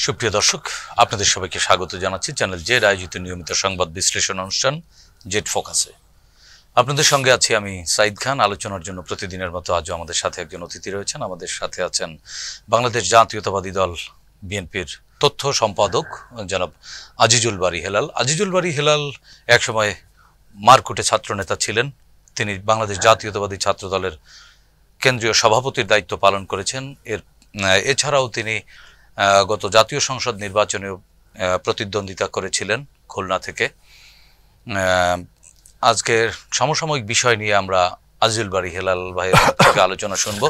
সুপ্রিয় দর্শক, আপনাদের সবাইকে স্বাগত জানাচ্ছি চ্যানেল জেড আয়োজিত নিয়মিত সংবাদ বিশ্লেষণ অনুষ্ঠান জেড ফোকাসে। আপনাদের সঙ্গে আছি আমি সাইদ খান। আলোচনার জন্য প্রতিদিনের মতো আজও আমাদের সাথে একজন অতিথি রয়েছেন। আমাদের সাথে আছেন বাংলাদেশ জাতীয়তাবাদী দল বিএনপির তথ্য সম্পাদক জনাব আজিজুল বারী হেলাল। আজিজুল বারী হেলাল একসময় মারকুটে ছাত্রনেতা ছিলেন। তিনি বাংলাদেশ জাতীয়তাবাদী ছাত্র দলের কেন্দ্রীয় সভাপতির দায়িত্ব পালন করেছেন। এছাড়াও তিনি গত জাতীয় সংসদ নির্বাচনেও প্রতিদ্বন্দ্বিতা করেছিলেন খুলনা থেকে। আজকের সমসাময়িক বিষয় নিয়ে আমরা আজিজুল বারী হেলাল ভাইয়ের থেকে আলোচনা শুনব।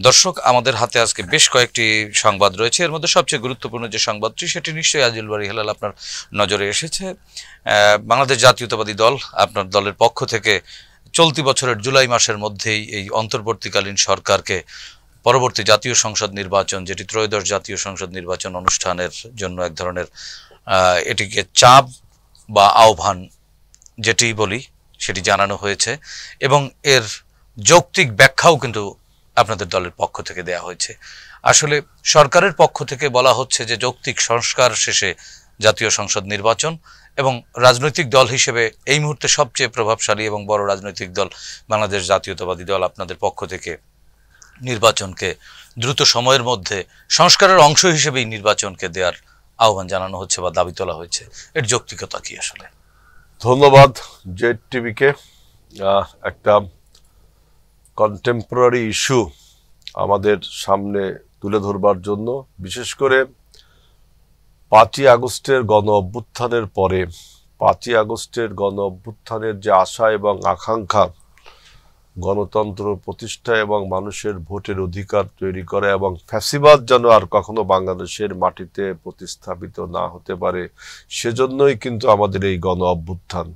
দর্শক, আমাদের হাতে আজকে বেশ কয়েকটি সংবাদ রয়েছে। এর মধ্যে সবচেয়ে গুরুত্বপূর্ণ যে সংবাদটি, সেটি নিশ্চয়ই আজিজুল বারী হেলাল আপনার নজরে এসেছে। বাংলাদেশ জাতীয়তাবাদী দল আপনার দলের পক্ষ থেকে চলতি বছরের জুলাই মাসের মধ্যেই এই অন্তর্বর্তীকালীন সরকারকে পরবর্তী জাতীয় সংসদ নির্বাচন, যেটি ত্রয়োদশ জাতীয় সংসদ নির্বাচন অনুষ্ঠানের জন্য এক ধরনের এটিকে চাপ বা আহ্বান যেটি বলি সেটি জানানো হয়েছে, এবং এর যৌক্তিক ব্যাখ্যাও কিন্তু আপনাদের দলের পক্ষ থেকে দেয়া হয়েছে। আসলে সরকারের পক্ষ থেকে বলা হচ্ছে যে যৌক্তিক সংস্কার শেষে জাতীয় সংসদ নির্বাচন, এবং রাজনৈতিক দল হিসেবে এই মুহূর্তে সবচেয়ে প্রভাবশালী এবং বড় রাজনৈতিক দল বাংলাদেশ জাতীয়তাবাদী দল আপনাদের পক্ষ থেকে নির্বাচনকে দ্রুত সময়ের মধ্যে সংস্কারের অংশ হিসেবেই নির্বাচনকে দেওয়ার আহ্বান জানানো হচ্ছে বা দাবি তোলা হয়েছে। এর যৌক্তিকতা কি আসলে? ধন্যবাদ জেড টিভিকে একটা কন্টেম্পোরারি ইস্যু আমাদের সামনে তুলে ধরবার জন্য। বিশেষ করে 5ই আগস্টের গণ অভ্যুত্থানের পরে 5ই আগস্টের গণ অভ্যুত্থানের যে আশা এবং আকাঙ্ক্ষা, গণতন্ত্র প্রতিষ্ঠা এবং মানুষের ভোটের অধিকার তৈরি করা এবং ফ্যাসিবাদ যেন আর কখনো বাংলাদেশের মাটিতে প্রতিস্থাপিত না হতে পারে, সেজন্যই কিন্তু আমাদের এই গণ অভ্যুত্থান।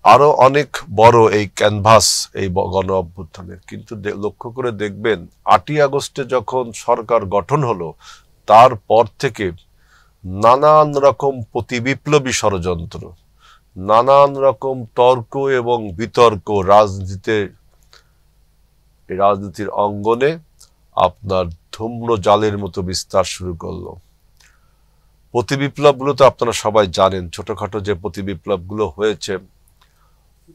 আরো অনেক বড় এই ক্যানভাস এই গণ অভ্যুত্থানের। কিন্তু লক্ষ্য করে দেখবেন 8ই আগস্টে যখন সরকার গঠন হলো, তারপর থেকে নানান রকম প্রতিবিপ্লবী ষড়যন্ত্র, নানান রকম তর্ক এবং বিতর্ক রাজনীতির অঙ্গনে আপনার ধূম্র জালের মতো বিস্তার শুরু করলো। প্রতিবিপ্লবগুলো তো আপনারা সবাই জানেন, ছোটখাটো যে প্রতিবিপ্লবগুলো হয়েছে,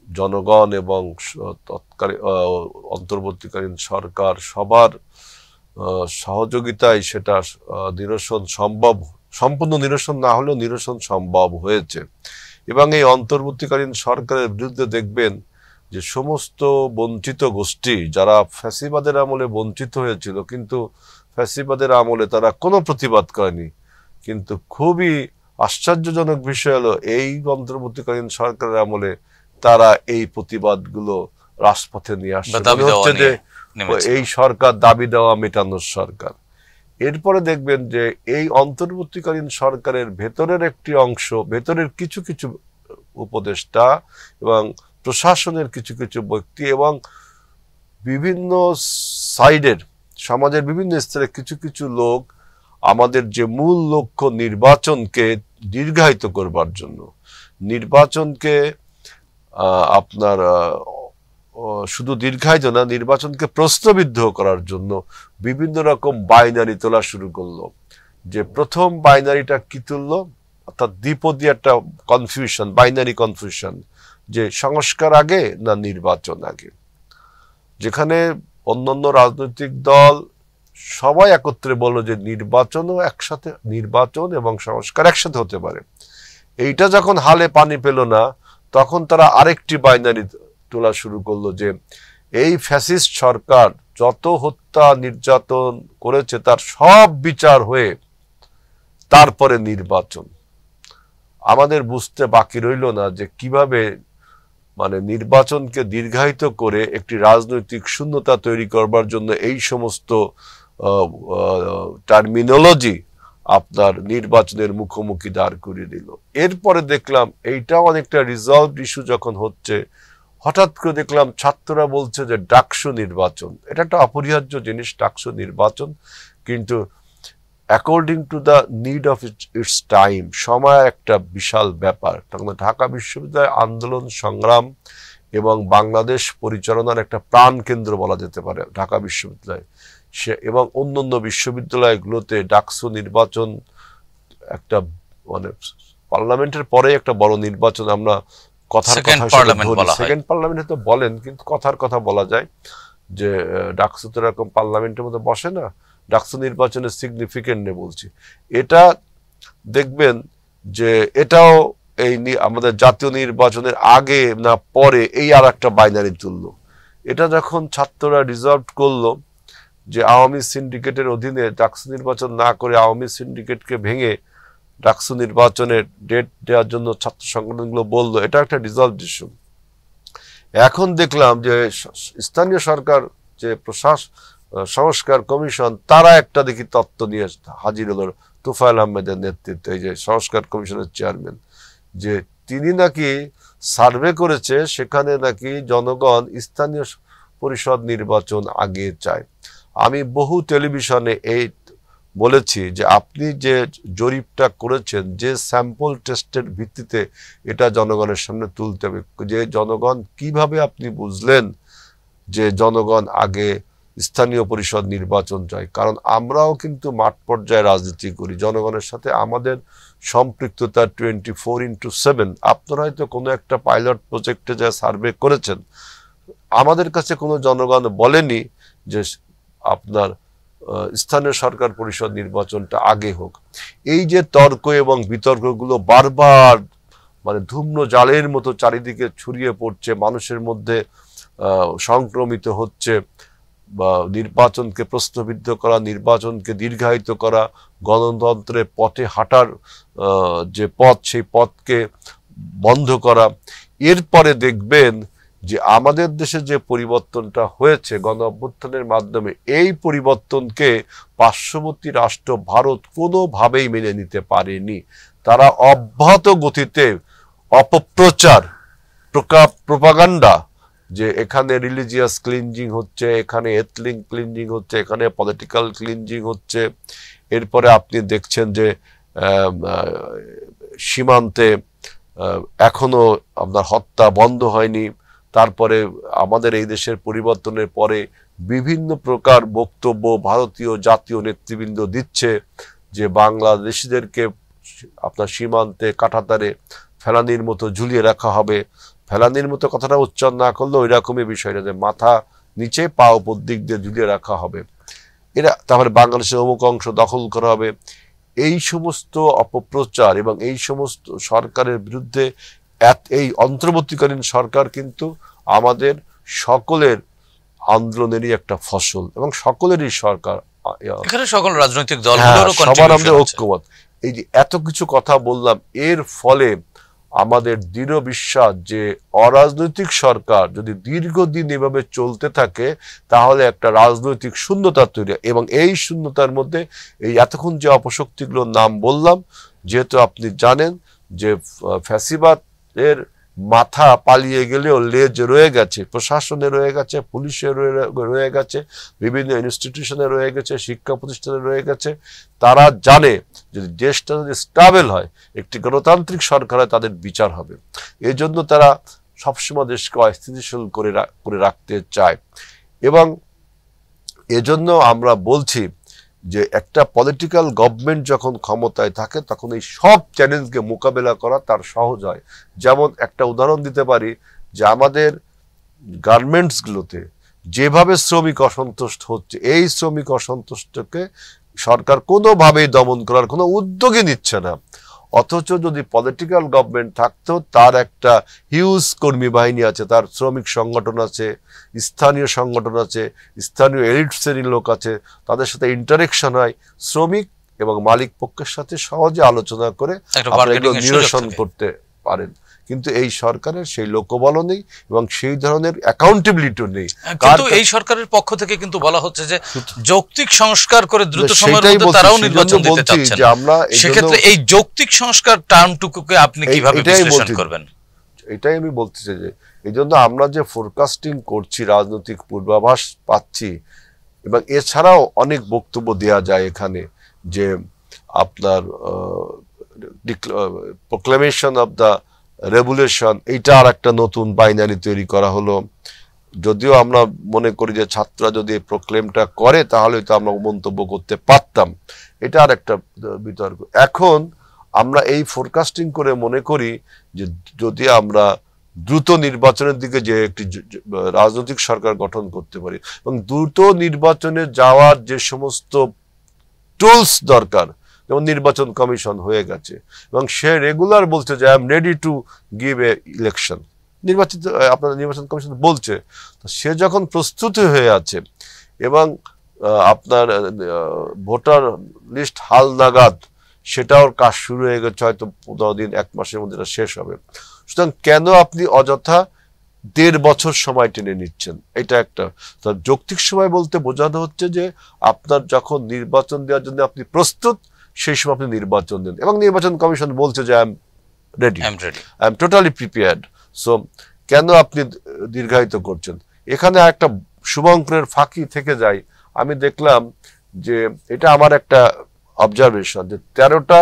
জনগণ এবং তৎকালীন অন্তর্বর্তীকালীন সরকার সবার সহযোগিতায় সেটা সম্পূর্ণ নিরসন না হলেও নিরসন সম্ভব হয়েছে। এবং এই অন্তর্বর্তীকালীন সরকারের বিরুদ্ধে দেখবেন যে সমস্ত বঞ্চিত গোষ্ঠী যারা ফ্যাসিবাদের আমলে বঞ্চিত হয়েছিল, কিন্তু ফ্যাসিবাদের আমলে তারা কোনো প্রতিবাদ করেনি। কিন্তু খুবই আশ্চর্যজনক বিষয় হলো এই অন্তর্বর্তীকালীন সরকারের আমলে তারা এই প্রতিবাদগুলো রাজপথে নিয়ে আসছে। মনে হচ্ছে যে এই সরকার দাবি দেওয়া মেটানোর সরকার। এরপরে দেখবেন যে এই অন্তর্বর্তীকালীন সরকারের ভেতরের একটি অংশ, ভেতরের কিছু কিছু উপদেষ্টা এবং প্রশাসনের কিছু কিছু ব্যক্তি এবং বিভিন্ন সাইডের সমাজের বিভিন্ন স্তরের কিছু কিছু লোক আমাদের যে মূল লক্ষ্য নির্বাচনকে দীর্ঘায়িত করবার জন্য, নির্বাচনকে আপনার শুধু দীর্ঘায়িত না, নির্বাচনকে প্রশ্নবিদ্ধ করার জন্য বিভিন্ন রকম বাইনারি তোলা শুরু করলো। যে প্রথম বাইনারিটা কি তুললো, অর্থাৎ দ্বিপদী একটা কনফিউশন, বাইনারি কনফিউশন, যে সংস্কার আগে না নির্বাচন আগে, যেখানে অন্যান্য রাজনৈতিক দল সবাই একত্রে বললো যে নির্বাচনও একসাথে, নির্বাচন এবং সংস্কার একসাথে হতে পারে। এইটা যখন হালে পানি পেল না, তখন তারা আরেকটি বাইনারি তোলা শুরু করলো যে এই ফ্যাসিস্ট সরকার যত হত্যা নির্যাতন করেছে তার সব বিচার হয়ে তারপরে নির্বাচন। আমাদের বুঝতে বাকি রইল না যে কিভাবে নির্বাচনকে দীর্ঘায়িত করে একটি রাজনৈতিক শূন্যতা তৈরি করবার জন্য এই সমস্ত টার্মিনোলজি আপনার নির্বাচনের মুখোমুখি দাঁড় করিয়ে দিল। এরপরে দেখলাম এইটাও অনেকটা রিজলভ ইস্যু যখন হচ্ছে, হঠাৎ করে দেখলাম ছাত্ররা বলছে যে ডাকসু নির্বাচন, এটা একটা অপরিহার্য জিনিস, ডাকসু নির্বাচন, কিন্তু according to the need of its time, সময় একটা বিশাল ব্যাপার। তখন ঢাকা বিশ্ববিদ্যালয় আন্দোলন সংগ্রাম এবং বাংলাদেশ পরিচালনার একটা প্রাণ কেন্দ্র বলা যেতে পারে ঢাকা বিশ্ববিদ্যালয়। এবং অন্যান্য বিশ্ববিদ্যালয়গুলোতে ডাকসু নির্বাচন একটা মানে পার্লামেন্টের পরে একটা বড় নির্বাচন, আমরা কথার কথা সেকেন্ড পার্লামেন্টে তো বলেন, কিন্তু কথার কথা বলা যায় যে ডাকসু তো এরকম পার্লামেন্টের মধ্যে বসে না, ডাকসু নির্বাচনের সিগনিফিকেন্ট নেই বলছি। এটা দেখবেন যে এটাও এই আমাদের জাতীয় নির্বাচনের আগে না পরে এই আর একটা বাইনারি তুললো। এটা যখন ছাত্ররা রিজলভ করলো যে আওয়ামী সিন্ডিকেটের অধীনে ডাকসু নির্বাচন না করে আওয়ামী সিন্ডিকেটকে ভেঙে ডাকসু নির্বাচনের ডেট দেওয়ার জন্য ছাত্র সংগঠনগুলো বললো, এটা একটা রিজলভ ইস্যু। এখন দেখলাম যে স্থানীয় সরকার যে সংস্কার কমিশন, তারা একটা দেখি তত্ত্ব নিয়ে হাজির হলো তুফাইল আহমেদের নেতৃত্বে, এই যে সংস্কার কমিশনের চেয়ারম্যান, যে তিনি নাকি সার্ভে করেছে, সেখানে নাকি জনগণ স্থানীয় পরিষদ নির্বাচন আগে চায়। আমি বহু টেলিভিশনে এই বলেছি যে আপনি যে জরিপটা করেছেন, যে স্যাম্পল টেস্টের ভিত্তিতে এটা জনগণের সামনে তুলতে হবে, যে জনগণ কিভাবে আপনি বুঝলেন যে জনগণ আগে স্থানীয় পরিষদ নির্বাচন চায়? কারণ আমরাও কিন্তু মাঠ পর্যায়ে রাজনীতি করি, জনগণের সাথে আমাদের সম্পৃক্ততা 24/7। আপনারা হয়তো কোনো একটা পাইলট প্রজেক্টে যা সার্ভে করেছেন, আমাদের কাছে কোনো জনগণ বলেনি যে আপনার স্থানীয় সরকার পরিষদ নির্বাচনটা আগে হোক। এই যে তর্ক এবং বিতর্কগুলো বারবার মানে ধূম্র জালের মতো চারিদিকে ছড়িয়ে পড়ছে, মানুষের মধ্যে সংক্রমিত হচ্ছে, বা নির্বাচনকে প্রশ্নবিদ্ধ করা, নির্বাচনকে দীর্ঘায়িত করা, গণতন্ত্রের পথে হাঁটার যে পথ, সেই পথকে বন্ধ করা। এরপরে দেখবেন যে আমাদের দেশে যে পরিবর্তনটা হয়েছে গণ অভ্যুত্থানের মাধ্যমে, এই পরিবর্তনকে পার্শ্ববর্তী রাষ্ট্র ভারত কোনোভাবেই মেনে নিতে পারেনি। তারা অব্যাহত গতিতে অপপ্রচার, প্রোপাগান্ডা, যে এখানে রিলিজিয়াস ক্লিনজিং হচ্ছে, এখানে এথনিক ক্লিনজিং হচ্ছে, এখানে পলিটিক্যাল ক্লিনজিং হচ্ছে। এরপরে আপনি দেখছেন যে সীমান্তে এখনো আপনার হত্যা বন্ধ হয়নি। তারপরে আমাদের এই দেশের পরিবর্তনের পরে বিভিন্ন প্রকার বক্তব্য ভারতীয় জাতীয় নেতৃবৃন্দ দিচ্ছে যে বাংলাদেশিদেরকে আপনার সীমান্তে কাঁটাতারে ফেলানির মতো ঝুলিয়ে রাখা হবে। ফেলানির মতো কথাটা উচ্চারণ না করলেও ওই রকমই বিষয়টা, যে মাথা নিচে পা উপর দিক দিয়ে ঝুলিয়ে রাখা হবে, এরা তারপরে বাংলাদেশের অমুক অংশ দখল করা হবে। এই সমস্ত অপপ্রচার এবং এই সমস্ত সরকারের বিরুদ্ধে এই অন্তর্বর্তীকালীন সরকার কিন্তু আমাদের সকলের আন্দোলনেরই একটা ফসল, এবং সকলেরই সরকার, এখানে সকল রাজনৈতিক দলগুলোরও সবার আমাদের ঐক্যমত। এই যে এত কিছু কথা বললাম, এর ফলে আমাদের দৃঢ় বিশ্বাস যে অরাজনৈতিক সরকার যদি দীর্ঘদিন এভাবে চলতে থাকে, তাহলে একটা রাজনৈতিক শূন্যতা তৈরি, এবং এই শূন্যতার মধ্যে এই এতক্ষণ যে অপশক্তিগুলোর নাম বললাম, যেহেতু আপনি জানেন যে ফ্যাসিবাদের মাথা পালিয়ে গেলেও লেজ রয়ে গেছে, প্রশাসনে রয়ে গেছে, পুলিশে রয়ে গেছে, বিভিন্ন ইনস্টিটিউশনে রয়ে গেছে, শিক্ষা প্রতিষ্ঠানে রয়ে গেছে। তারা জানে যদি দেশটা যদি স্টেবল হয়, একটি গণতান্ত্রিক সরকার হয়, তাদের বিচার হবে। এই জন্য তারা সবসময় দেশকে অস্থিতিশীল করে রাখতে চায়, এবং এজন্য আমরা বলছি যে একটা পলিটিক্যাল গভর্নমেন্ট যখন ক্ষমতায় থাকে, তখন এই সব চ্যালেঞ্জকে মোকাবেলা করা তার সহজ হয়। যেমন একটা উদাহরণ দিতে পারি, যে আমাদের গার্মেন্টসগুলোতে যেভাবে শ্রমিক অসন্তুষ্ট হচ্ছে, এই শ্রমিক অসন্তুষ্টকে সরকার কোনোভাবেই দমন করার কোনো উদ্যোগই নিচ্ছে না। অথচ যদি পলিটিক্যাল গভর্নমেন্ট থাকতো, তার একটা হিউজ কর্মী বাহিনী আছে, তার শ্রমিক সংগঠন আছে, স্থানীয় সংগঠন আছে, স্থানীয় এলিট শ্রেণীর লোক আছে, তাদের সাথে ইন্টারেকশন হয়, শ্রমিক এবং মালিক পক্ষের সাথে সহজে আলোচনা করে নিরসন করতে পারেন। কিন্তু এই সরকারের সেই লোকবলও নেই এবং সেই ধরনের অ্যাকাউন্টেবিলিটিও নেই। কিন্তু এই সরকারের পক্ষ থেকে কিন্তু বলা হচ্ছে যে যৌক্তিক সংস্কার করে দ্রুত সময়ের মধ্যে তারাও নির্বাচন দিতে চাচ্ছেন। সেক্ষেত্রে এই যৌক্তিক সংস্কার টার্মটুকুকে আপনি কিভাবে বিশ্লেষণ করবেন? এটাই আমি বলতে চাই, যে এই জন্য আমরা যে ফোরকাস্টিং করছি, রাজনৈতিক পূর্বাভাস পাচ্ছি, এবং এছাড়াও অনেক বক্তব্য দেয়া যায় এখানে, যে আপনার প্রোক্লেমেশন অফ দ্য রেভুলেশন, এইটা আর একটা নতুন বাইনারি তৈরি করা হলো, যদিও আমরা মনে করি যে ছাত্ররা যদি এই প্রক্লেমটা করে তাহলে তো আমরা মন্তব্য করতে পারতাম, এটা আর একটা বিতর্ক। এখন আমরা এই ফোরকাস্টিং করে মনে করি যে যদি আমরা দ্রুত নির্বাচনের দিকে যে একটি রাজনৈতিক সরকার গঠন করতে পারি এবং দ্রুত নির্বাচনে যাওয়ার যে সমস্ত টুলস দরকার, যেমন নির্বাচন কমিশন হয়ে গেছে এবং সে রেগুলার বলছে যে I am ready to give a election, নির্বাচিত আপনার নির্বাচন কমিশন বলছে, তো সে যখন প্রস্তুতি হয়ে আছে এবং আপনার ভোটার লিস্ট হাল নাগাদ সেটাও কাজ শুরু হয়ে গেছে, হয়তো 15 দিন 1 মাসের মধ্যে এটা শেষ হবে। সুতরাং কেন আপনি অযথা 1.5 বছর সময় টেনে নিচ্ছেন? এটা একটা যৌক্তিক সময় বলতে বোঝানো হচ্ছে যে আপনার যখন নির্বাচন দেওয়ার জন্য আপনি প্রস্তুত সেই সময় আপনি নির্বাচন দেন, এবং নির্বাচন কমিশন বলছে যে I am ready, I am totally prepared. So কেন আপনি দীর্ঘায়িত করছেন? এখানে একটা শুভঙ্করের ফাঁকি থেকে যায়। আমি দেখলাম যে এটা আমার একটা অবজারভেশন যে 13টা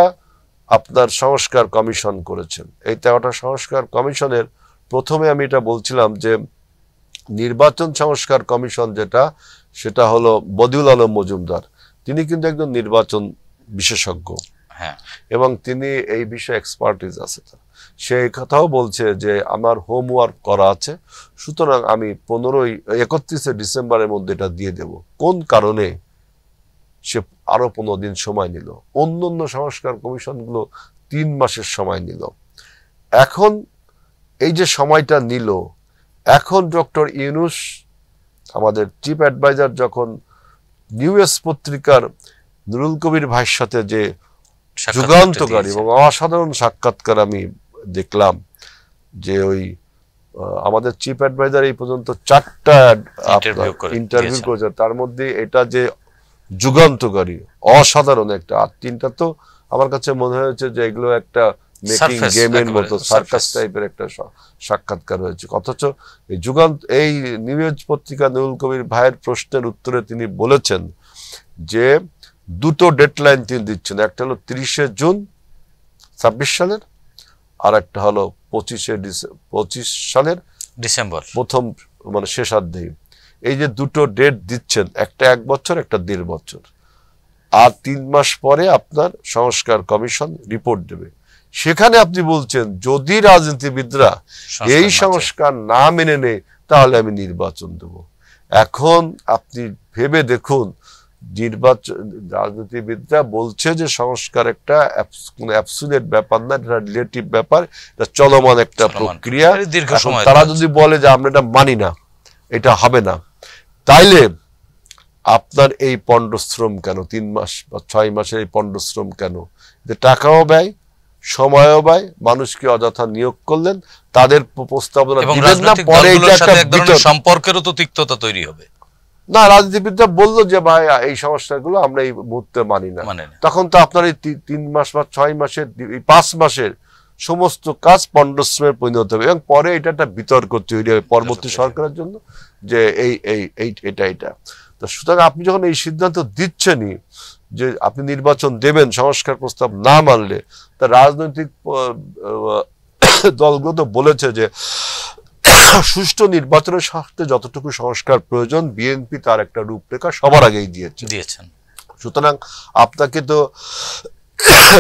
আপনার সংস্কার কমিশন করেছেন। এই 13টা সংস্কার কমিশনের প্রথমে আমি এটা বলছিলাম যে নির্বাচন সংস্কার কমিশন যেটা, সেটা হলো বদিউল আলম মজুমদার, তিনি কিন্তু একজন নির্বাচন বিশেষজ্ঞ এবং তিনি এই বিষয়ে এক্সপার্টিস আছে। সে কথাও বলছে যে আমার হোমওয়ার্ক করা আছে, সুতরাং আমি 31 ডিসেম্বরের মধ্যে এটা দিয়ে দেব। কোন কারণে সে আরো 15 দিন সময় নিল? অন্যান্য সংস্কার কমিশনগুলো 3 মাসের সময় নিল। এখন এই যে সময়টা নিল, এখন ডক্টর ইউনূস আমাদের চিফ অ্যাডভাইজার যখন নিউজ পত্রিকার নুরুল কবির ভাইয়ের সাথে যে যুগান্তকারী এবং অসাধারণ সাক্ষাৎকার আমি দেখলাম, যে ওই আমাদের চিফ অ্যাডভাইজার এই পর্যন্ত 4টা ইন্টারভিউ করেছে, তার মধ্যে এটা যে যুগান্তকারী অসাধারণ একটা, আর 3টা তো আমার কাছে মনে হয়েছে যে এগুলো একটা মেকিং গেমের মতো সার্কাস টাইপের একটা সাক্ষাৎকার হয়েছে। অথচ এই এই নিউজ পত্রিকা নুরুল কবির ভাইয়ের প্রশ্নের উত্তরে তিনি বলেছেন যে 2টো ডেডলাইন তিনি দিচ্ছেন, একটা হলো 30 জুন 26 সালের, আর একটা হলো 25 সালের ডিসেম্বর প্রথম মানে শেষার্ধে। এই যে 2টো ডেট দিচ্ছেন, একটা 1 বছর, একটা 1.5 বছর, আর 3 মাস পরে আপনার সংস্কার কমিশন রিপোর্ট দেবে। সেখানে আপনি বলছেন যদি রাজনীতিবিদরা এই সংস্কার না মেনে নেয় তাহলে আমি নির্বাচন দেব। এখন আপনি ভেবে দেখুন, রাজনীতিবিদরা বলছে যে সংস্কার একটা অ্যাবসলিউট ব্যাপার না, এটা রিলেটিভ ব্যাপার, এটা চলমান একটা প্রক্রিয়া। তারা যদি বলে যে আমরা এটা মানি না, এটা হবে না, তাইলে আপনার এই পণ্ডশ্রম কেন? 3 মাস বা 6 মাসের এই পণ্ডশ্রম কেন? টাকাও ব্যয়, সময়ও ব্যয়, মানুষকে অযথা নিয়োগ করলেন, তাদের প্রস্তাবনা দিলেন না, পরে এটা একটা সম্পর্কেরও তো তিক্ততা তৈরি হবে না। রাজনীতিবিদরা বললো যে ভাই এই সমস্যাগুলো আমরা এই মুহূর্তে মানি না, তখন তো আপনার এই 3 মাস বা 6 মাসের 5 মাসের সমস্ত কাজ পণ্ডশ্রমে পরিণত হবে, এবং পরে এটা একটা বিতর্ক তৈরি হবে পরবর্তী সরকারের জন্য যে এটা। তো সুতরাং আপনি যখন এই সিদ্ধান্ত দিচ্ছেনই যে আপনি নির্বাচন দেবেন সংস্কার প্রস্তাব না মানলে, তা রাজনৈতিক দলগুলো তো বলেছে যে সুষ্ঠু নির্বাচনের স্বার্থে যতটুকু সংস্কার প্রয়োজন বিএনপি তার একটা রূপরেখা সবার আগেই দিয়েছেন। সুতরাং আপনাকে তো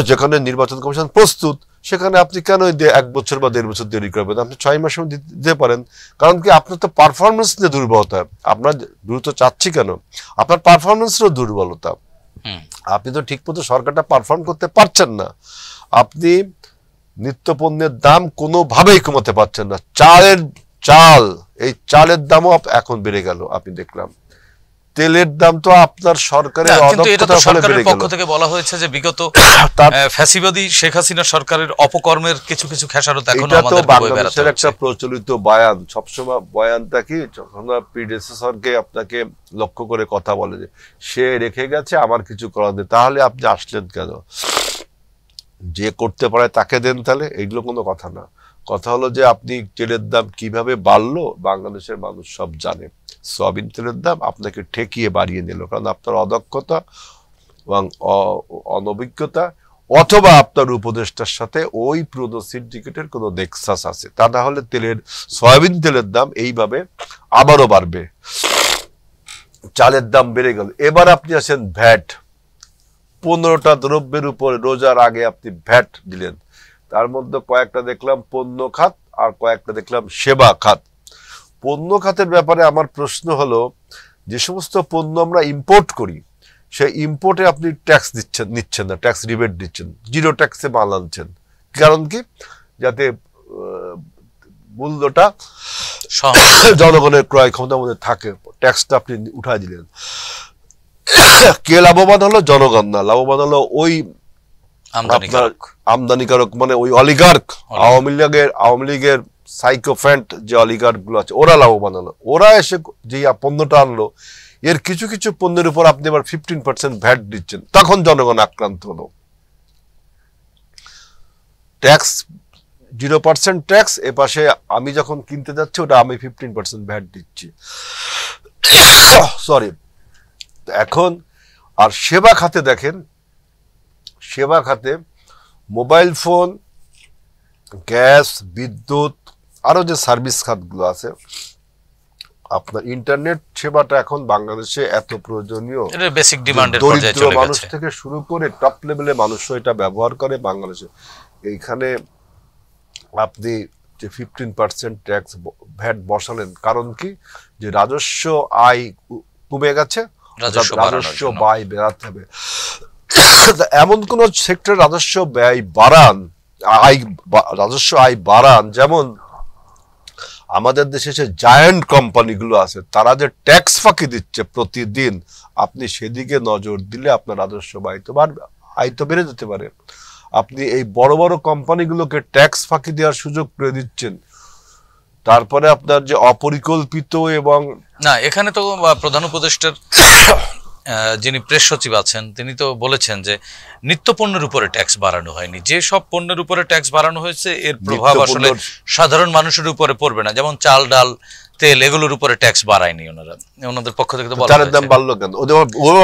যেখানে নির্বাচন কমিশন প্রস্তুত, সেখানে আপনি কেন 1 বছর বা 1.5 বছর দেরি করবেন? আপনি 6 মাসের মধ্যে দিতে পারেন। কারণ কি, আপনার তো পারফরমেন্স নিয়ে দুর্বলতা। আপনার দ্রুত চাচ্ছি কেন? আপনার পারফরমেন্সেরও দুর্বলতা। আপনি তো ঠিক মতো সরকারটা পারফর্ম করতে পারছেন না। আপনি নিত্যপণ্যের দাম কোনোভাবেই কমাতে পারছেন না। এই চালের দামও এখন বেড়ে গেল। আপনি দেখলাম তেলের দাম তো আপনার সরকারের অদক্ষতার ফলে বেড়ে গেল। পক্ষ থেকে বলা হয়েছে যে বিগত ফ্যাসিবাদী শেখ হাসিনা সরকারের অপকর্মের কিছু খেসারত এখনো আমাদের বাংলাদেশের একটা প্রচলিত বয়ান, সবসময় বয়ানটা কি, যখন প্রিডেসেসরকে আপনাকে লক্ষ্য করে কথা বলে যে সে রেখে গেছে আমার কিছু করার নেই, তাহলে আপনি আসলেন কেন? যে করতে পারে তাকে দেন। তাহলে এইগুলো কোনো কথা না। কথা হলো যে আপনি তেলের দাম কিভাবে বাড়লো বাংলাদেশের মানুষ সব জানে। সয়াবিন তেলের দাম আপনাকে ঠেকিয়ে বাড়িয়ে নিল, কারণ আপনার অদক্ষতা এবং অনভিজ্ঞতা, অথবা আপনার উপদেষ্টার সাথে ওই পুরনো সিন্ডিকেটের কোনো নেক্সাস আছে, তা না হলে সয়াবিন তেলের দাম এইভাবে আবারও বাড়বে। চালের দাম বেড়ে গেল। এবার আপনি আসেন ভ্যাট, 15টা দ্রব্যের উপরে রোজার আগে আপনি ভ্যাট দিলেন। তার মধ্যে কয়েকটা দেখলাম পণ্য খাত আর কয়েকটা দেখলাম সেবা খাত। পণ্য খাতের ব্যাপারে আমার প্রশ্ন হলো, যে সমস্ত পণ্য আমরা ইম্পোর্ট করি সেই ইম্পোর্টে আপনি ট্যাক্স নিচ্ছেন না, ট্যাক্স রিবেট দিচ্ছেন, 0 ট্যাক্সে মাল আনছেন। কারণ কি? যাতে মূল্যটা জনগণের ক্রয় ক্ষমতার মধ্যে থাকে। ট্যাক্সটা আপনি উঠাই দিলেন। কে লাভবান হলো? জনগণ না, লাভবান হলো ওই আমদানিকারক, মানে ওই অলিগার্ক, আওয়ামী লীগের সাইকোফ্যান্ট যে অলিগার্ক গুলো আছে, ওরা লাভবান হলো। ওরা এসে যে পণ্যটা আনলো, এর কিছু কিছু পণ্যের উপর আপনি আবার 15% ভ্যাট দিচ্ছেন, তখন জনগণ আক্রান্ত হলো। ট্যাক্স 0% ট্যাক্স, এ পাশে আমি যখন কিনতে যাচ্ছি ওটা আমি 15% ভ্যাট দিচ্ছি। সরি। এখন আর সেবা খাতে দেখেন, সেবা খাতে মোবাইল ফোন, গ্যাস, বিদ্যুৎ, আরো যে সার্ভিস খাতগুলো আছে, আপনার ইন্টারনেট সেবাটা এখন বাংলাদেশে এত প্রয়োজনীয়, বেসিক ডিমান্ডের পর্যায়ে দরিদ্র চলে মানুষ গেছে। থেকে শুরু করে টপ লেভেলে মানুষও এটা ব্যবহার করে বাংলাদেশে। এইখানে আপনি যে 15% ট্যাক্স ভ্যাট বসালেন, কারণ কি? যে রাজস্ব আয় কমে গেছে, রাজস্ব ব্যয় বেড়াতে হবে। এমন কোন সেক্টর রাজস্ব ব্যয় বাড়ান, রাজস্ব আয় বাড়ান, যেমন আমাদের দেশে যে জায়ান্ট কোম্পানিগুলো আছে তারা যে ট্যাক্স ফাঁকি দিচ্ছে প্রতিদিন, আপনি সেদিকে নজর দিলে আপনার রাজস্ব ব্যয় তো বাড়বে, আয় তো বেড়ে যেতে পারে। আপনি এই বড় বড় কোম্পানিগুলোকে ট্যাক্স ফাঁকি দেওয়ার সুযোগ করে দিচ্ছেন। তারপরে আপনার যে অপরিকল্পিত এবং না, এখানে তো প্রধান উপদেষ্টার যিনি প্রেস সচিব আছেন তিনি তো বলেছেন যে নিত্য পণ্যের উপরে ট্যাক্স বাড়ানো হয়নি, যে সব পণ্যের উপরে ট্যাক্স বাড়ানো হয়েছে এর প্রভাব আসলে সাধারণ মানুষের উপরে পড়বে না। যেমন চাল, ডাল, তেল, এগুলোর উপরে ট্যাক্স বাড়ায়নি ওনাদের পক্ষ থেকে তো বলা হয়েছে। চালের দাম বাড়লো কেন? ওরা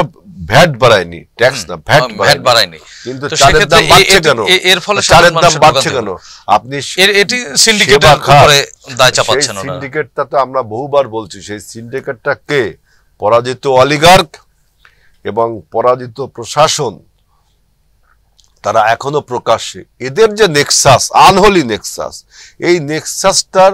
ভ্যাট বাড়ায়নি, ট্যাক্স না, ভ্যাট বাড়ায়নি। কিন্তু চালের দাম বাড়ছে কেন? এর ফলে চালের দাম বাড়ছে কেন? আপনি এটি সিন্ডিকেটের উপরে দায় চাপাচ্ছেন। সিন্ডিকেটটা তো আমরা বহুবার বলছি, সেই সিন্ডিকেটটা কে? পরাজিত অলিগার্ক এবং পরাজিত প্রশাসন, তারা এখনো প্রকাশ্যে। এদের যে নেক্সাস, আনহোলি নেক্সাস, এই নেক্সাসটার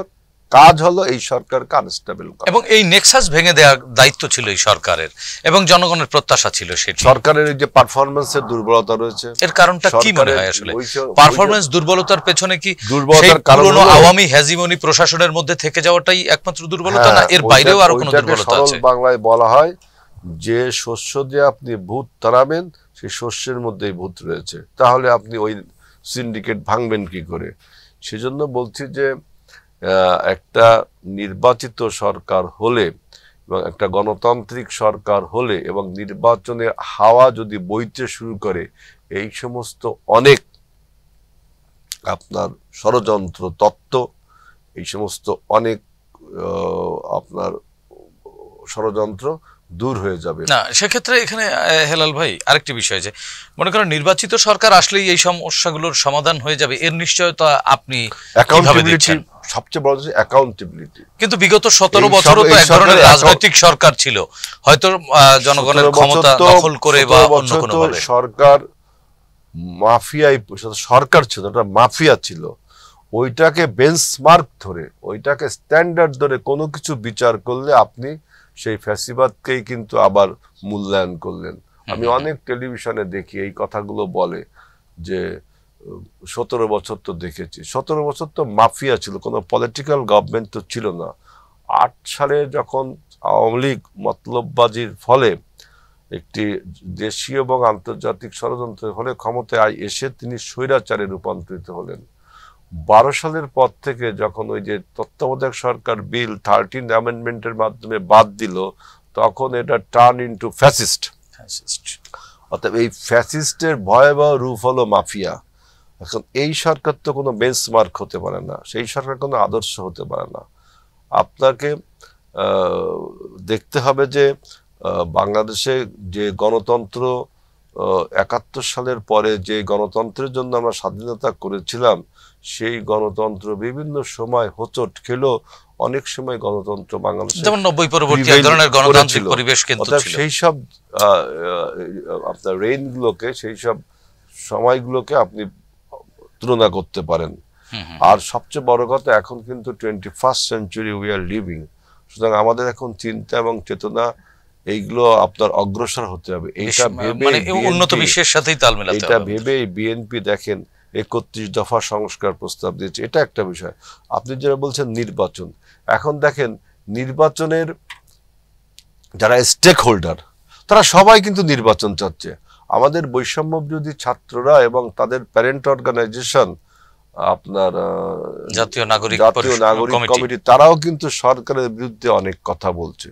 কাজ হলো এই সরকারকে আনস্টেবল করা, এবং এই নেক্সাস ভেঙে দেওয়ার দায়িত্ব ছিল এই সরকারের, এবং জনগণের প্রত্যাশা ছিল সেটি। সরকারের এই যে পারফরম্যান্সের দুর্বলতা রয়েছে, এর কারণটা কি মনে হয় আসলে? পারফরম্যান্স দুর্বলতার পেছনে কি দুর্বলতার কারণ হলো আওয়ামী হেজিমনি প্রশাসনের মধ্যে থেকে যাওয়াটাই একমাত্র দুর্বলতা, না এর বাইরেও আরো কোনো দুর্বলতা আছে? সরল বাংলায় বলা হয় যে শস্য দিয়ে আপনি ভূত তাড়াবেন, সেই শস্যের মধ্যেই ভূত রয়েছে, তাহলে আপনি ওই সিন্ডিকেট ভাঙবেন কি করে? সেজন্য বলছি যে একটা নির্বাচিত সরকার হলে এবং একটা গণতান্ত্রিক সরকার হলে এবং নির্বাচনের হাওয়া যদি বইতে শুরু করে, এই সমস্ত অনেক আপনার ষড়যন্ত্র তত্ত্ব, এই সমস্ত অনেক আপনার ষড়যন্ত্র দূর হয়ে যাবে। না, সেক্ষেত্রে এখানে হেলাল ভাই আরেকটি বিষয়, যে মনে করেন নির্বাচিত সরকার আসলেই এই সমস্যাগুলোর সমাধান হয়ে যাবে, এর নিশ্চয়তা আপনি কিভাবে দিচ্ছেন? সবচেয়ে বড় যে অ্যাকাউন্টেবিলিটি। কিন্তু বিগত 17 বছরও তো এক ধরনের রাজনৈতিক সরকার ছিল, হয়তো জনগণের ক্ষমতা দখল করে বা অন্য কোনো ভাবে। সরকার মাফিয়াই সরকার ছিল, ওটা মাফিয়া ছিল। ওইটাকে বেঞ্চমার্ক ধরে, ওইটাকে স্ট্যান্ডার্ড ধরে কোনো কিছু বিচার করলে আপনি সেই ফ্যাসিবাদকেই কিন্তু আবার মূল্যায়ন করলেন। আমি অনেক টেলিভিশনে দেখি এই কথাগুলো বলে যে 17 বছর তো দেখেছি। 17 বছর তো মাফিয়া ছিল, কোনো পলিটিক্যাল গভর্নমেন্ট তো ছিল না। 8 সালে যখন আওয়ামী লীগ মতলববাজির ফলে একটি দেশীয় এবং আন্তর্জাতিক ষড়যন্ত্রের ফলে ক্ষমতায় এসে তিনি স্বৈরাচারে রূপান্তরিত হলেন। 12 সালের পর থেকে যখন ওই যে তত্ত্বাবধায়ক সরকার বিল 13 অ্যামেন্ডমেন্টের মাধ্যমে বাদ দিল, তখন এটা টার্ন ইনটু ফ্যাসিস্ট। অর্থাৎ এই ফ্যাসিস্টের ভয়াবহ রূপ হলো মাফিয়া। এখন এই সরকার তো কোনো বেঞ্চমার্ক হতে পারে না, সেই সরকার কোনো আদর্শ হতে পারে না। আপনাকে দেখতে হবে যে বাংলাদেশে যে গণতন্ত্র 71 সালের পরে যে গণতন্ত্রের জন্য আমরা স্বাধীনতা করেছিলাম, সেই গণতন্ত্র বিভিন্ন সময় হোঁচট খেলো। অনেক সময় গণতন্ত্র বাংলাদেশে যেমন 90 পরবর্তী এক ধরনের গণতান্ত্রিক পরিবেশ কিন্তু ছিল। সেই সব আপনার রেইন গুলোকে, সেই সব সময়গুলোকে আপনি তুলনা করতে পারেন। আর সবচেয়ে বড় কথা, এখন কিন্তু 21st century we are living. সুতরাং আমাদের এখন চিন্তা এবং চেতনা এইগুলো আপনার অগ্রসর হতে হবে। এইটা ভেবে মানে উন্নত বিশ্বের সাথেই তাল মেলাতে হবে। এটা ভেবে বিএনপি দেখেন 31 দফা সংস্কার প্রস্তাব দিয়েছে। এটা একটা বিষয়। আপনি যেটা বলছেন নির্বাচন, এখন দেখেন নির্বাচনের যারা স্টেক হোল্ডার তারা সবাই কিন্তু নির্বাচন চাচ্ছে। আমাদের বৈষম্য বিরোধী ছাত্ররা এবং তাদের প্যারেন্ট অর্গানাইজেশন, আপনার জাতীয় নাগরিক কমিটি, তারাও কিন্তু সরকারের বিরুদ্ধে অনেক কথা বলছে।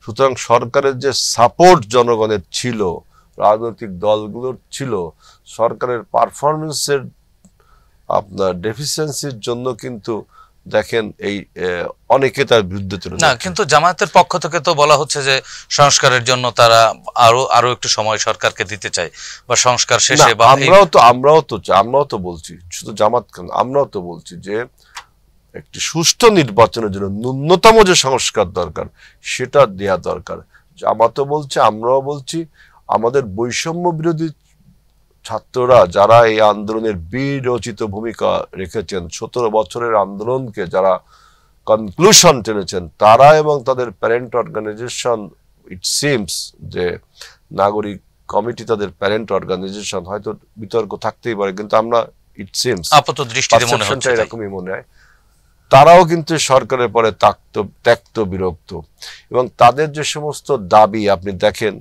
সুতরাং সরকারের যে সাপোর্ট জনগণের ছিল, রাজনৈতিক দলগুলোর ছিল, সরকারের পারফরমেন্সের আপনার ডেফিসিয়েন্সির জন্য কিন্তু দেখেন এই অনেকে তার বিরুদ্ধে চলে না। কিন্তু জামায়াতের পক্ষ থেকে তো বলা হচ্ছে যে সংস্কারের জন্য তারা আরো একটু সময় সরকারকে দিতে চায়, বা সংস্কার শেষে। আমরাও তো বলছি, শুধু জামাত কেন, আমরাও তো বলছি যে একটি সুষ্ঠু নির্বাচনের জন্য ন্যূনতম যে সংস্কার দরকার সেটা দেয়া দরকার। জামাতও বলছে, আমরাও বলছি। আমাদের বৈষম্য বিরোধী ছাত্ররা যারা এই আন্দোলনের বীরোচিত ভূমিকা রেখেছেন, 17 বছরের আন্দোলনকে যারা কনক্লুশন টেনেছেন, তারা এবং তাদের প্যারেন্ট অর্গানাইজেশন, ইট সিমস যে নাগরিক কমিটি তাদের প্যারেন্ট অর্গানাইজেশন, হয়তো বিতর্ক থাকতেই পারে, কিন্তু আমরা ইট সিমস আপাত দৃষ্টিতে মনে হচ্ছে এরকমই মনে হয়, তারাও কিন্তু সরকারের পরে ত্যক্ত বিরক্ত। এবং তাদের যে সমস্ত দাবি আপনি দেখেন,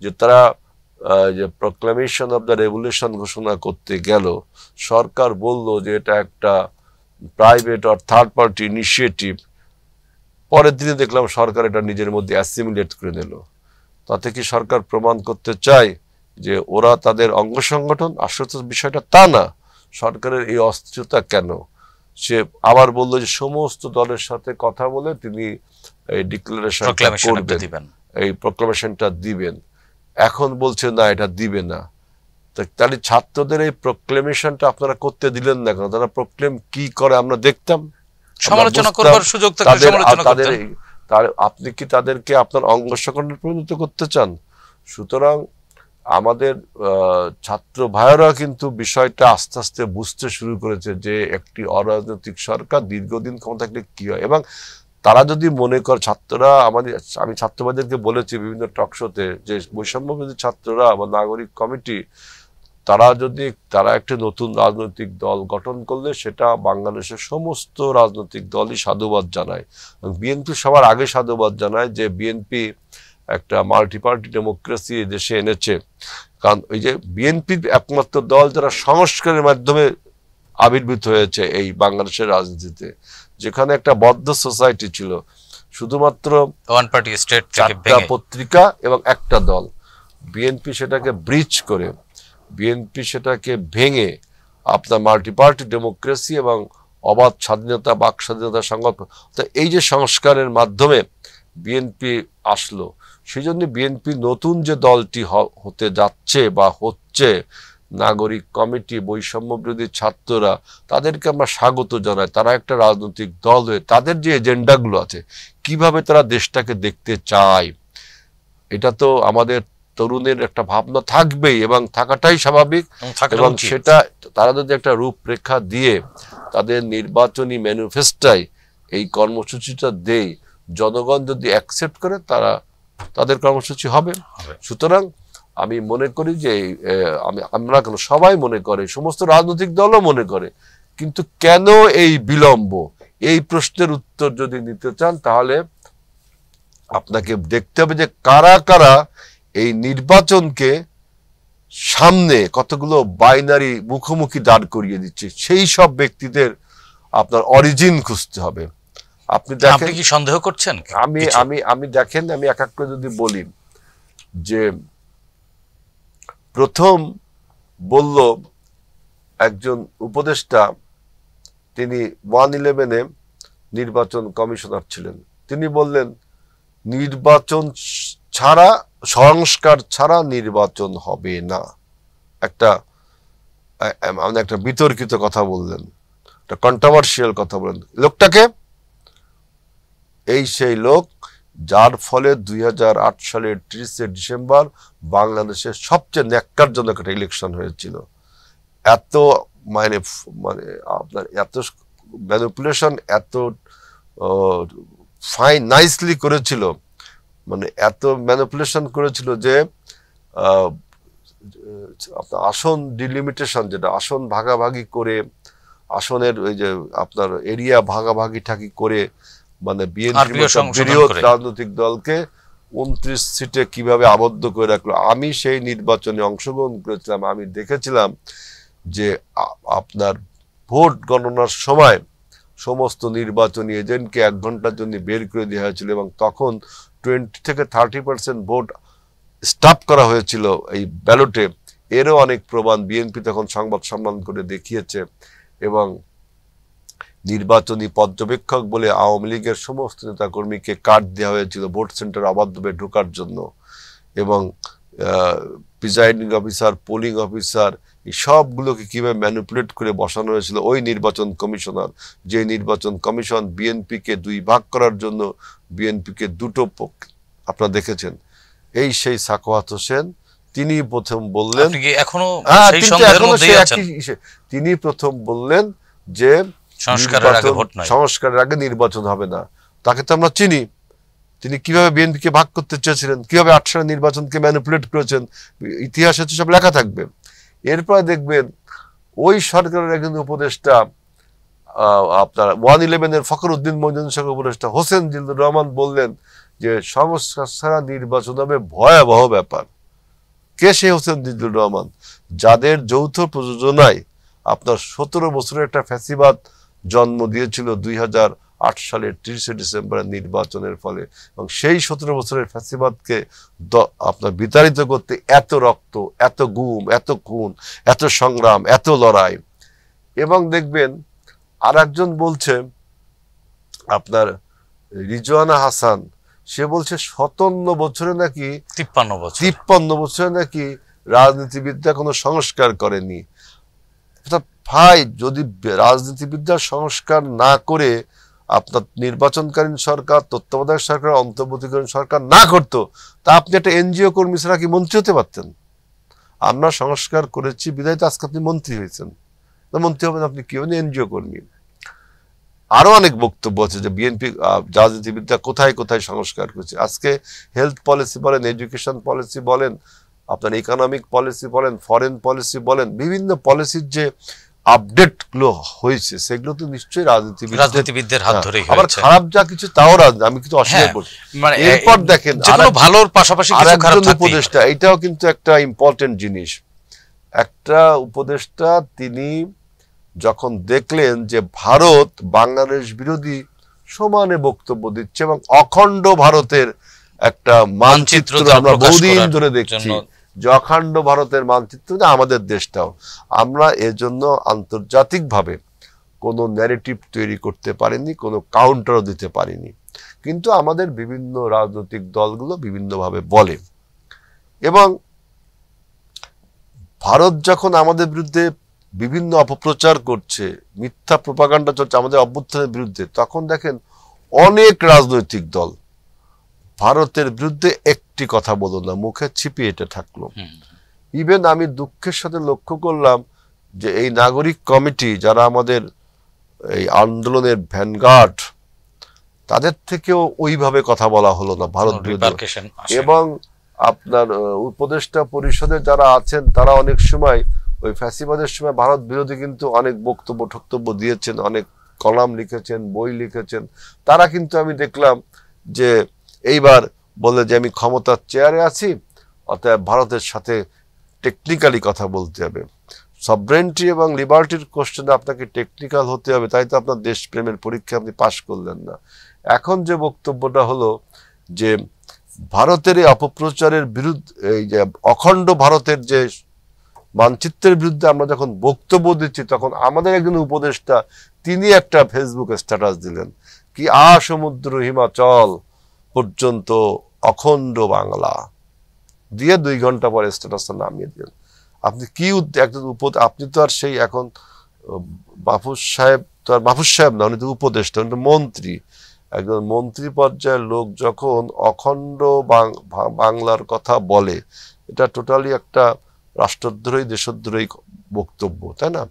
যে তারা যে প্রক্লামেশন অফ দ্য রেভলিউশন ঘোষণা করতে গেল, সরকার বলল যে এটা একটা private or third party initiative. পরের দিনে দেখলাম সরকার এটা নিজের মধ্যে অ্যাসিমিলেট করে নিল। তাতে কি সরকার প্রমাণ করতে চায় যে ওরা তাদের অঙ্গ সংগঠন? আসলে তো বিষয়টা তা না। সরকারের এই অস্থিরতা কেন? সে আবার বললো যে সমস্ত দলের সাথে কথা বলে তিনি এই ডিক্লারেশনটা করবেন, এই প্রক্লামেশনটা দিবেন। এখন বলছে না, এটা দিবে না। তাহলে ছাত্রদের এই প্রক্লেমেশনটা আপনারা করতে দিলেন না কেন? তারা প্রক্লেম কি করে আমরা দেখতাম, সমালোচনা করবার সুযোগ থাকলে সমালোচনা করতেন। আপনি কি তাদেরকে আপনার অঙ্গ সংগঠনে পরিণত করতে চান? সুতরাং আমাদের ছাত্র ভাইয়েরা কিন্তু বিষয়টা আস্তে আস্তে বুঝতে শুরু করেছে যে একটি অরাজনৈতিক সরকার দীর্ঘদিন ক্ষমতা থাকলে কি হয়। এবং তারা যদি মনে করে, ছাত্ররা আমি ছাত্রবাদীদেরকে বলেছি বিভিন্ন টকশোতে, যে বৈষম্য বিরোধী ছাত্ররা বা নাগরিক কমিটি তারা একটি নতুন রাজনৈতিক দল গঠন করলে সেটা বাংলাদেশের সমস্ত রাজনৈতিক দলই সাধুবাদ জানায়। বিএনপি সবার আগে সাধুবাদ জানায় যে বিএনপি একটা মাল্টি পার্টি ডেমোক্রেসি দেশে এনেছে। কারণ ওই যে বিএনপি একমাত্র দল যারা সংস্কারের মাধ্যমে আবির্ভূত হয়েছে এই বাংলাদেশের রাজনীতিতে, যেখানে একটা বদ্ধ সোসাইটি ছিল, শুধুমাত্র ওয়ান পার্টি স্টেট, চারটা পত্রিকা এবং একটা দল। বিএনপি সেটাকে ব্রিজ করে, বিএনপি সেটাকে ভেঙে আপনার মাল্টি পার্টি ডেমোক্রেসি এবং অবাধ স্বাধীনতা, বাক স্বাধীনতা, সংগঠন, এই যে সংস্কারের মাধ্যমে বিএনপি আসলো, সেই জন্য বিএনপি নতুন যে দলটি হতে যাচ্ছে বা হচ্ছে, নাগরিক কমিটি, বৈষম্য বিরোধী ছাত্ররা, তাদেরকে আমরা স্বাগত জানাই। তারা একটা রাজনৈতিক দল হয়ে তাদের যে এজেন্ডাগুলো আছে, কিভাবে তারা দেশটাকে দেখতে চায়, এটা তো আমাদের তরুণের একটা ভাবনা থাকবেই এবং থাকাটাই স্বাভাবিক। এবং সেটা তারা যদি একটা রূপরেখা দিয়ে তাদের নির্বাচনী ম্যানিফেস্টোয় এই কর্মসূচিটা দেয়, জনগণ যদি অ্যাকসেপ্ট করে, তাদের কর্মসূচি হবে। সুতরাং আমি মনে করি যে আমরা কেন, সবাই মনে করে, সমস্ত রাজনৈতিক দলও মনে করে, কিন্তু কেন এই বিলম্ব, এই প্রশ্নের উত্তর যদি নিতে চান তাহলে আপনাকে দেখতে হবে যে কারা কারা এই নির্বাচনকে সামনে কতগুলো বাইনারি মুখোমুখি দাঁড় করিয়ে দিচ্ছে, সেই সব ব্যক্তিদের আপনার অরিজিন খুঁজতে হবে। আপনি দেখেন, কি সন্দেহ করছেন? আমি দেখেন, আমি এক এক করে যদি বলি, যে প্রথম বলল একজন উপদেষ্টা, তিনি 111-এ নির্বাচন কমিশনার ছিলেন, তিনি বললেন নির্বাচন ছাড়া সংস্কার ছাড়া নির্বাচন হবে না, একটা মানে একটা বিতর্কিত কথা বললেন, একটা কন্ট্রোভার্সিয়াল কথা বললেন। লোকটাকে এই সেই লোক যার ফলে 2008 সালের 30 ডিসেম্বর বাংলাদেশের সবচেয়ে ন্যাক্কারজনক একটা ইলেকশন হয়েছিল। এত মানে মানে আপনার এত ম্যানিপুলেশন, এত ফাইন নাইসলি করেছিল, মানে এত ম্যানিপুলেশন করেছিল যে আপনার আসন ডিলিমিটেশন, যেটা আসন ভাগাভাগি করে, আসনের ওই যে আপনার এরিয়া ভাগাভাগি ঠাকি করে, মানে বিএনপি বৃহৎ রাজনৈতিক দলকে 29 সিটে কিভাবে আবদ্ধ করে রাখলো। আমি সেই নির্বাচনে অংশগ্রহণ করেছিলাম, আমি দেখেছিলাম যে আপনার ভোট গণনার সময় সমস্ত নির্বাচনী এজেন্টকে 1 ঘন্টার জন্য বের করে দেওয়া হয়েছিল, এবং তখন 20 থেকে 30% ভোট স্টাফ করা হয়েছিল এই ব্যালটে। এরও অনেক প্রমাণ বিএনপি তখন সংবাদ সম্মেলন করে দেখিয়েছে। এবং নির্বাচনী পর্যবেক্ষক বলে আওয়ামী লীগের সমস্ত নেতাকর্মীকে কার্ড দেওয়া হয়েছিল ভোট সেন্টার অবাধভাবে ঢোকার জন্য, এবং প্রিজাইডিং অফিসার, পোলিং অফিসার, এই সবগুলোকে কিভাবে ম্যানিপুলেট করে বসানো হয়েছিল ওই নির্বাচন কমিশনার, যে নির্বাচন কমিশন বিএনপিকে 2 ভাগ করার জন্য বিএনপিকে 2টো আপনারা দেখেছেন। এই সেই সাখাওয়াত হোসেন, তিনি প্রথম বললেন, তিনি প্রথম বললেন যে সংস্কারের আগে নির্বাচন হবে না। তাকে তো আমরা চিনি, তিনি কিভাবে বিএনপিকে ভাগ করতে চেয়েছিলেন, কিভাবে 8 সালের নির্বাচনকে ম্যানিপুলেট করেছেন, ইতিহাসে তো সব লেখা থাকবে। এরপরে দেখবেন ওই সরকারের একজন উপদেষ্টা, আপনার 111-এর ফখরুদ্দিন মইনুদ্দিন সহ উপদেষ্টা হোসেন জিল্লুর রহমান বললেন যে সংস্কার ছাড়া নির্বাচন হবে ভয়াবহ ব্যাপার। কে সেই হোসেন জিল্লুর রহমান? যাদের যৌথ প্রযোজনায় আপনার 17 বছরের একটা ফ্যাসিবাদ জন্ম দিয়েছিল 2008 সালের 30 ডিসেম্বরের নির্বাচনের ফলে, এবং সেই 17 বছরের ফ্যাসিবাদকে আপনার বিতাড়িত করতে এত রক্ত, এত গুম, এত খুন, এত সংগ্রাম, এত লড়াই। এবং দেখবেন আর একজন বলছে আপনার রিজওয়ানা হাসান, সে বলছে 57 বছরে নাকি 53 বছরে নাকি রাজনীতিবিদরা কোনো সংস্কার করেনি। ভাই, যদি রাজনীতিবিদরা সংস্কার না করে আপনার নির্বাচনকালীন সরকার, তত্ত্বাবধায়ক সরকার, অন্তর্বর্তীকালীন সরকার না করতো, তা আপনি একটা এনজিও কর্মী ছাড়া কি মন্ত্রী হতে পারতেন? আমরা সংস্কার করেছি বিধায় তো আজকে আপনি মন্ত্রী হয়েছেন, মন্ত্রী হবেন আপনি কি হবেন? এনজিও কর্মী। আরো অনেক বক্তব্য আছে যে বিএনপি রাজনীতিবিদরা কোথায় কোথায় সংস্কার করেছে। আজকে হেলথ পলিসি বলেন, এডুকেশন পলিসি বলেন, আপনার ইকোনমিক পলিসি বলেন, ফরেন পলিসি বলেন, বিভিন্ন পলিসির যে আপডেট গুলো হয়েছে সেগুলো তো নিশ্চয়ই রাজনীতিবিদদের হাত ধরেই হয়েছে। আবার খারাপ যা কিছু তাও আমি কিছু অস্বীকার করছি। এরপর দেখেন ভালোর পাশাপাশি কিছু খারাপ উপদেষ্টা, এটাও কিন্তু একটা ইম্পর্টেন্ট জিনিস। একটা উপদেষ্টা তিনি যখন দেখলেন যে ভারত বাংলাদেশ বিরোধী সমানে বক্তব্য দিচ্ছে এবং অখণ্ড ভারতের একটা মানচিত্র আমরা বহুদিন ধরে দেখছি, যে অখণ্ড ভারতের মানচিত্র আমাদের দেশটাও, আমরা এজন্য আন্তর্জাতিকভাবে কোনো ন্যারেটিভ তৈরি করতে পারিনি, কোনো কাউন্টারও দিতে পারিনি। কিন্তু আমাদের বিভিন্ন রাজনৈতিক দলগুলো বিভিন্নভাবে বলে, এবং ভারত যখন আমাদের বিরুদ্ধে বিভিন্ন অপপ্রচার করছে, মিথ্যা প্রপাগান্ডা চলছে আমাদের অভ্যুত্থানের বিরুদ্ধে, তখন দেখেন অনেক রাজনৈতিক দল ভারতের বিরুদ্ধে একটি কথা বলল না, মুখে ছিপিয়ে এটা থাকলো। ইভেন আমি দুঃখের সাথে লক্ষ্য করলাম যে এই নাগরিক কমিটি যারা আমাদের এই আন্দোলনের ভ্যানগার্ড, তাদের থেকেও ওইভাবে কথা বলা হলো না ভারত বিরোধী। এবং আপনার উপদেষ্টা পরিষদে যারা আছেন তারা অনেক সময় ওই ফ্যাসিবাদের সময় ভারত বিরোধী কিন্তু অনেক বক্তব্য দিয়েছেন, অনেক কলাম লিখেছেন, বই লিখেছেন। তারা কিন্তু আমি দেখলাম যে এইবার বলে যে আমি ক্ষমতার চেয়ারে আছি, অতএব ভারতের সাথে টেকনিক্যালি কথা বলতে হবে। সভরেন্টি এবং লিবার্টির কোশ্চেনে আপনাকে টেকনিক্যাল হতে হবে, তাই তো আপনার দেশপ্রেমের পরীক্ষা আপনি পাশ করলেন না। এখন যে বক্তব্যটা হলো যে ভারতের এই অপপ্রচারের বিরুদ্ধে, এই যে অখণ্ড ভারতের যে মানচিত্রের বিরুদ্ধে আমরা যখন বক্তব্য দিচ্ছি, তখন আমাদের একজন উপদেষ্টা তিনি একটা ফেসবুকে স্ট্যাটাস দিলেন কি সমুদ্র হিমাচল পর্যন্ত অখণ্ড বাংলা। দিয়ে 2 ঘন্টা পরে স্ট্যাটাসটা নামিয়ে দিলেন। আপনি কি একজন আপনি তো আর সেই এখন মাহফুজ সাহেব তো আর মাহফুজ সাহেব না, উনি তো উপদেষ্টা, উনি তো মন্ত্রী। একজন মন্ত্রী পর্যায়ের লোক যখন অখণ্ড বাংলার কথা বলে, এটা টোটালি একটা রাষ্ট্রদ্রোহী দেশদ্রোহী বক্তব্য, তাই না?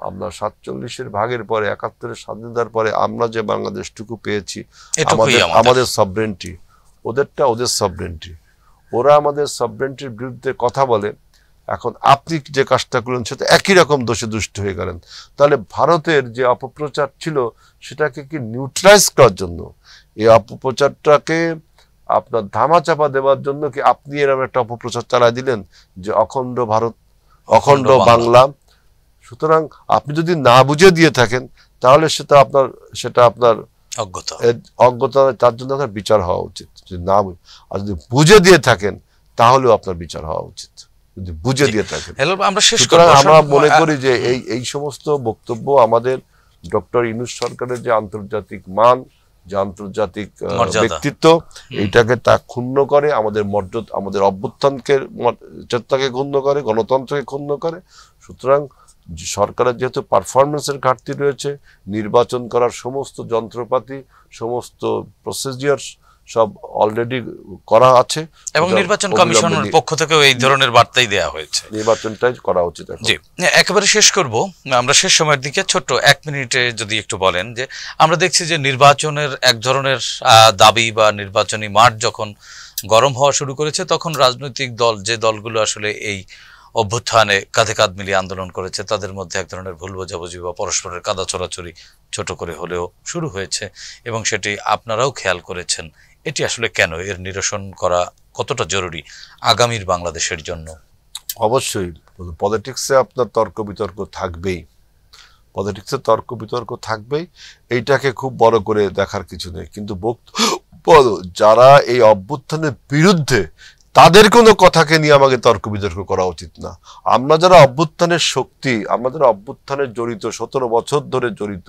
আমরা 47-এর ভাগের পরে 71-এর স্বাধীনতার পরে আমরা যে বাংলাদেশটুকু পেয়েছি আমাদের সভরেন্টি, ওদেরটা ওদের সভরেন্টি। ওরা আমাদের সভরেন্টির বিরুদ্ধে কথা বলে। এখন আপনি যে কাজটা করলেন সেটা একই রকম দোষে দুষ্ট হয়ে গেলেন। তাহলে ভারতের যে অপপ্রচার ছিল সেটাকে কি নিউট্রালাইজ করার জন্য, এই অপপ্রচারটাকে আপনার ধামাচাপা দেওয়ার জন্য কি আপনি এরকম একটা অপপ্রচার চালাই দিলেন যে অখণ্ড ভারত, অখণ্ড বাংলা? সুতরাং আপনি যদি না বুঝে দিয়ে থাকেন তাহলে সেটা আপনার অজ্ঞতা, তার জন্য আপনার বিচার হওয়া উচিত। যদি না, আর যদি বুঝে দিয়ে থাকেন তাহলেও আপনার বিচার হওয়া উচিত, যদি বুঝে দিয়ে থাকেন। সুতরাং আমরা মনে করি যে এই সমস্ত বক্তব্য আমাদের ডক্টর ইউনূস সরকারের যে আন্তর্জাতিক মান, যে আন্তর্জাতিক ব্যক্তিত্ব, এইটাকে তা ক্ষুণ্ণ করে, আমাদের মর্যাদা, আমাদের অভ্যুত্থানকে চেতনাকে ক্ষুণ্ণ করে, গণতন্ত্রকে ক্ষুণ্ণ করে। সুতরাং সরকারের যেহেতু পারফরমেন্সের ঘাটতি রয়েছে, নির্বাচন করার সমস্ত যন্ত্রপাতি, সমস্ত প্রসিজিওর সব অলরেডি করা আছে এবং নির্বাচন কমিশনের পক্ষ থেকেও এই ধরনের বার্তাই দেওয়া হয়েছে, নির্বাচনটাই করা উচিত। জি, একেবারে শেষ করব, আমরা শেষ সময়ের দিকে ছোট্ট 1 মিনিটে যদি একটু বলেন যে আমরা দেখছি যে নির্বাচনের এক ধরনের দাবি বা নির্বাচনী মাঠ যখন গরম হওয়া শুরু করেছে, তখন রাজনৈতিক দল, যে দলগুলো আসলে এই অভ্যুত্থানে কাঁধে কাঁধ মিলিয়ে আন্দোলন করেছে, তাদের মধ্যে এক ধরনের ভুল বোঝাবুঝি বা পরস্পরের কাদা ছড়াছড়ি ছোট করে হলেও শুরু হয়েছে, এবং সেটি আপনারাও খেয়াল করেছেন। এটি আসলে কেন? এর নিরসন করা কতটা জরুরি আগামীর বাংলাদেশের জন্য? অবশ্যই পলিটিক্সে আপনার তর্ক বিতর্ক থাকবেই, পলিটিক্সে তর্ক বিতর্ক থাকবেই, এইটাকে খুব বড় করে দেখার কিছু নেই। কিন্তু যারা এই অভ্যুত্থানের বিরুদ্ধে, তাদের কোনো কথাকে নিয়ে আমাকে তর্ক বিতর্ক করা উচিত না। আমরা যারা অভ্যুত্থানের শক্তি, আমরা যারা অভ্যুত্থানের জড়িত, 17 বছর ধরে জড়িত,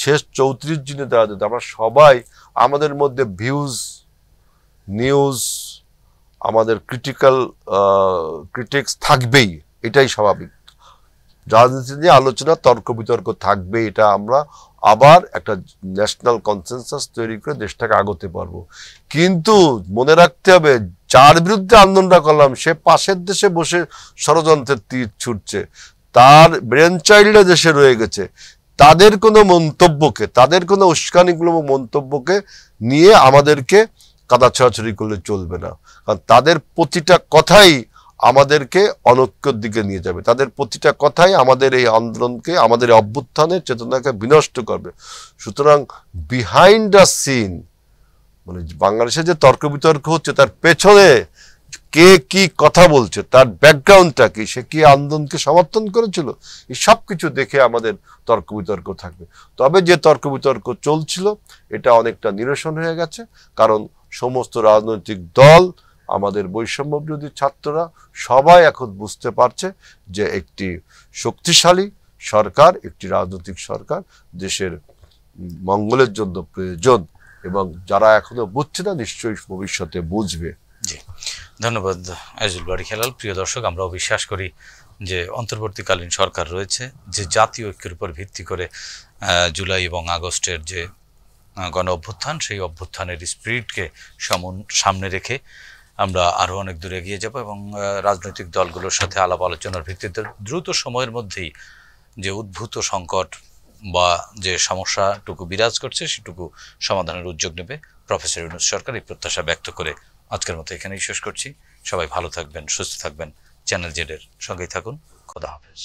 শেষ 34 দিনে দাঁড়াতে, আমরা সবাই আমাদের মধ্যে ভিউজ, নিউজ, আমাদের ক্রিটিক্স থাকবেই, এটাই স্বাভাবিক। রাজনীতি নিয়ে আলোচনা, তর্ক বিতর্ক থাকবে, এটা আমরা আবার একটা ন্যাশনাল কনসেনসাস তৈরি করে দেশটাকে আগতে পারবো। কিন্তু মনে রাখতে হবে, যার বিরুদ্ধে আন্দোলনটা করলাম সে পাশের দেশে বসে ষড়যন্ত্রের তীর ছুটছে, তার ব্রেন চাইল্ডরা দেশে রয়ে গেছে, তাদের কোনো মন্তব্যকে, তাদের কোনো উস্কানিমূলক মন্তব্যকে নিয়ে আমাদেরকে কাদা ছড়াছড়ি করলে চলবে না। কারণ তাদের প্রতিটা কথাই আমাদেরকে অনৈক্যের দিকে নিয়ে যাবে, তাদের প্রতিটা কথাই আমাদের এই আন্দোলনকে, আমাদের অভ্যুত্থানের চেতনাকে বিনষ্ট করবে। সুতরাং বিহাইন্ড দ্য সিন, মানে বাংলাদেশে যে তর্ক বিতর্ক হচ্ছে তার পেছনে কে কি কথা বলছে, তার ব্যাকগ্রাউন্ডটা কি, সে কি আন্দোলনকে সমর্থন করেছিল, এই সব কিছু দেখে আমাদের তর্ক বিতর্ক থাকবে। তবে যে তর্ক বিতর্ক চলছিল এটা অনেকটা নিরসন হয়ে গেছে, কারণ সমস্ত রাজনৈতিক দল, আমাদের বৈষম্য বিরোধী ছাত্ররা সবাই এখন বুঝতে পারছে যে একটি শক্তিশালী সরকার, একটি রাজনৈতিক সরকার দেশের মঙ্গলের জন্য প্রয়োজন, এবং যারা এখনো বুঝছে না নিশ্চয়ই ভবিষ্যতে বুঝবে। জি, ধন্যবাদ আজিজুল বারী হেলাল। প্রিয় দর্শক, আমরাও বিশ্বাস করি যে অন্তর্বর্তীকালীন সরকার রয়েছে, যে জাতীয় ঐক্যের উপর ভিত্তি করে জুলাই এবং আগস্টের যে গণ অভ্যুত্থান, সেই অভ্যুত্থানের স্পিরিটকে সামনে রেখে আমরা আরও অনেক দূরে এগিয়ে যাব, এবং রাজনৈতিক দলগুলোর সাথে আলাপ আলোচনার ভিত্তিতে দ্রুত সময়ের মধ্যেই যে উদ্ভূত সংকট বা যে সমস্যাটুকু বিরাজ করছে সেটুকু সমাধানের উদ্যোগ নেবে প্রফেসর ইউনূস সরকার। এই প্রত্যাশা ব্যক্ত করে আজকের মতো এখানেই শেষ করছি। সবাই ভালো থাকবেন, সুস্থ থাকবেন, চ্যানেল জেডের সঙ্গেই থাকুন। খোদা হাফেজ।